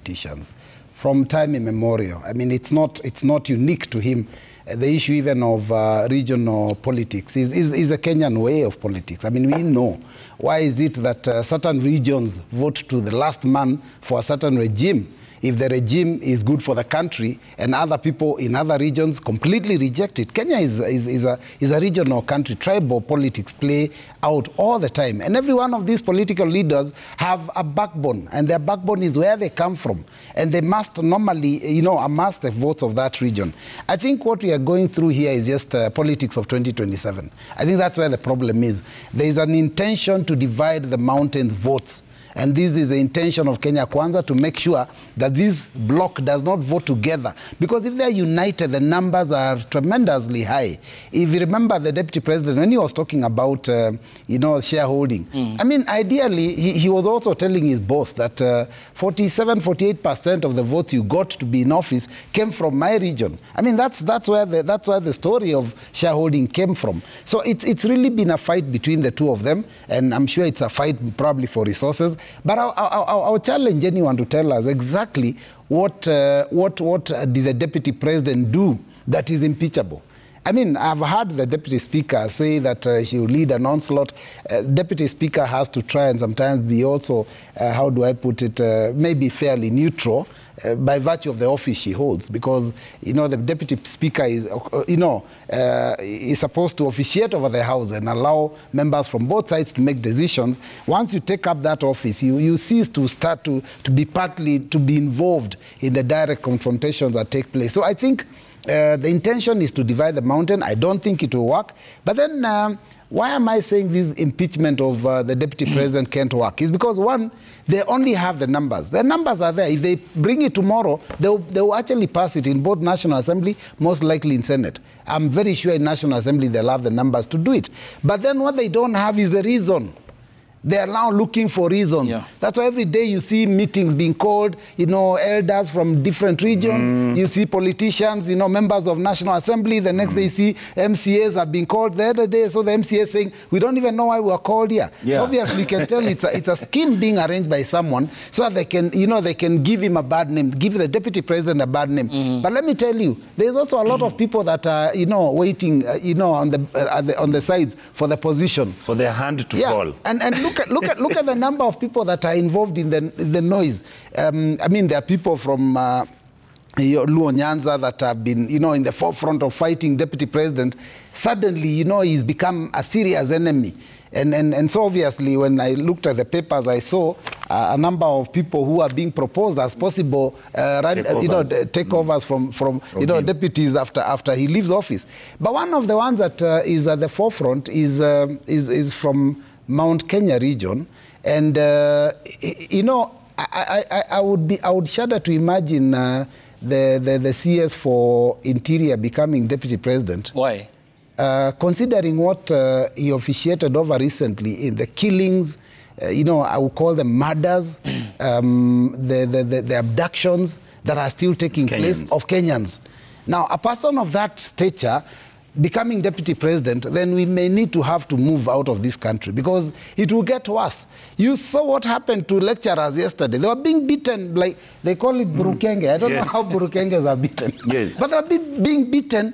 politicians from time immemorial. I mean, it's not unique to him. The issue even of regional politics is a Kenyan way of politics. I mean, we know. Why is it that certain regions vote to the last man for a certain regime if the regime is good for the country, and other people in other regions completely reject it? Kenya is a regional country. Tribal politics play out all the time. And every one of these political leaders have a backbone, and their backbone is where they come from. And they must normally, amass the votes of that region. I think what we are going through here is just politics of 2027. I think that's where the problem is. There is an intention to divide the mountains' votes. And this is the intention of Kenya Kwanza, to make sure that this bloc does not vote together. Because if they are united, the numbers are tremendously high. If you remember the deputy president, when he was talking about, shareholding, I mean, ideally, he was also telling his boss that 47-48% of the votes you got to be in office came from my region. I mean, that's where the story of shareholding came from. So it's really been a fight between the two of them, and I'm sure it's a fight probably for resources. But I'll challenge anyone to tell us exactly what did the deputy president do that is impeachable. I mean, I've heard the deputy speaker say that he will lead an onslaught. Deputy speaker has to try and sometimes be also, how do I put it, maybe fairly neutral by virtue of the office she holds. Because, the deputy speaker is, is supposed to officiate over the House and allow members from both sides to make decisions. Once you take up that office, you cease to start to be involved in the direct confrontations that take place. So I think the intention is to divide the mountain. I don't think it will work. But then why am I saying this impeachment of the deputy president can't work? Is because, one, they only have the numbers. The numbers are there. If they bring it tomorrow, they will actually pass it in both National Assembly, most likely in Senate. I'm very sure in National Assembly they'll have the numbers to do it. But then what they don't have is the reason. They are now looking for reasons. Yeah. That's why every day you see meetings being called, elders from different regions. You see politicians, members of National Assembly. The next day you see MCAs are being called. The other day, so the MCA saying, we don't even know why we are called here. Yeah. So obviously you can tell it's a scheme being arranged by someone so that they can, they can give him a bad name, give the deputy president a bad name. But let me tell you, there's also a lot of people that are, waiting, on the sides for the position. For their hand to fall. And look at the number of people that are involved in the noise. I mean, there are people from Luo Nyanza that have been, in the forefront of fighting deputy president. Suddenly, he's become a serious enemy. And so obviously, when I looked at the papers, I saw a number of people who are being proposed as possible takeovers from deputies after he leaves office. But one of the ones that is at the forefront is from Mount Kenya region, and I would shudder to imagine the CS for Interior becoming deputy president. Why? Considering what he officiated over recently in the killings, I would call them murders, the abductions that are still taking place of Kenyans. Now, a person of that stature becoming deputy president, then we may need to have to move out of this country because it will get worse. You saw what happened to lecturers yesterday. They were being beaten, like they call it burukenge. I don't know how burukenges are beaten. Yes. But they were being beaten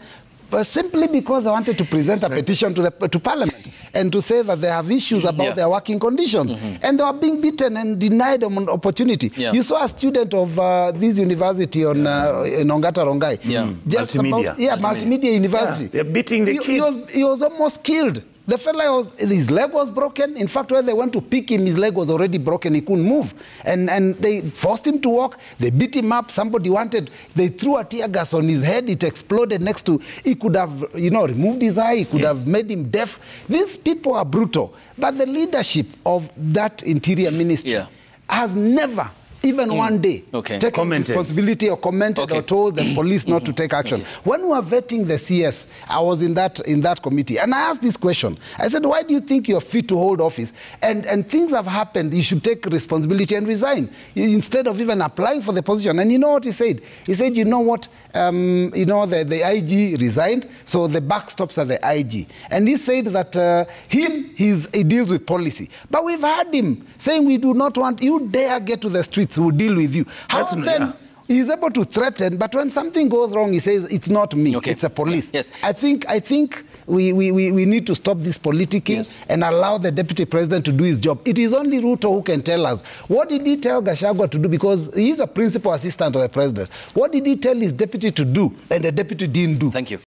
simply because they wanted to present a petition to Parliament and to say that they have issues about their working conditions. And they were being beaten and denied an opportunity. You saw a student of this university in Ongata Rongai. Multimedia. Multimedia University. They're beating the kid. He was almost killed. The fellow, his leg was broken. In fact, when they went to pick him, his leg was already broken. He couldn't move. And they forced him to walk. They beat him up. They threw a tear gas on his head. It exploded next to, he could have, removed his eye. He could have made him deaf. These people are brutal. But the leadership of that interior ministry has never, even one day, taken responsibility or commented or told the police not to take action. When we were vetting the CS, I was in that committee, and I asked this question. I said, why do you think you're fit to hold office? And things have happened, you should take responsibility and resign, instead of even applying for the position. And you know what he said? He said, you know what, the IG resigned, so the backstops are the IG. And he said that he deals with policy. But we've heard him saying, we do not want, you dare get to the streets. secrets, we'll deal with you. How then he's able to threaten, but when something goes wrong, he says, it's not me, it's the police. Yes. I think we need to stop this politicking and allow the deputy president to do his job. It is only Ruto who can tell us. What did he tell Gachagua to do? Because he's a principal assistant of the president. What did he tell his deputy to do and the deputy didn't do? Thank you.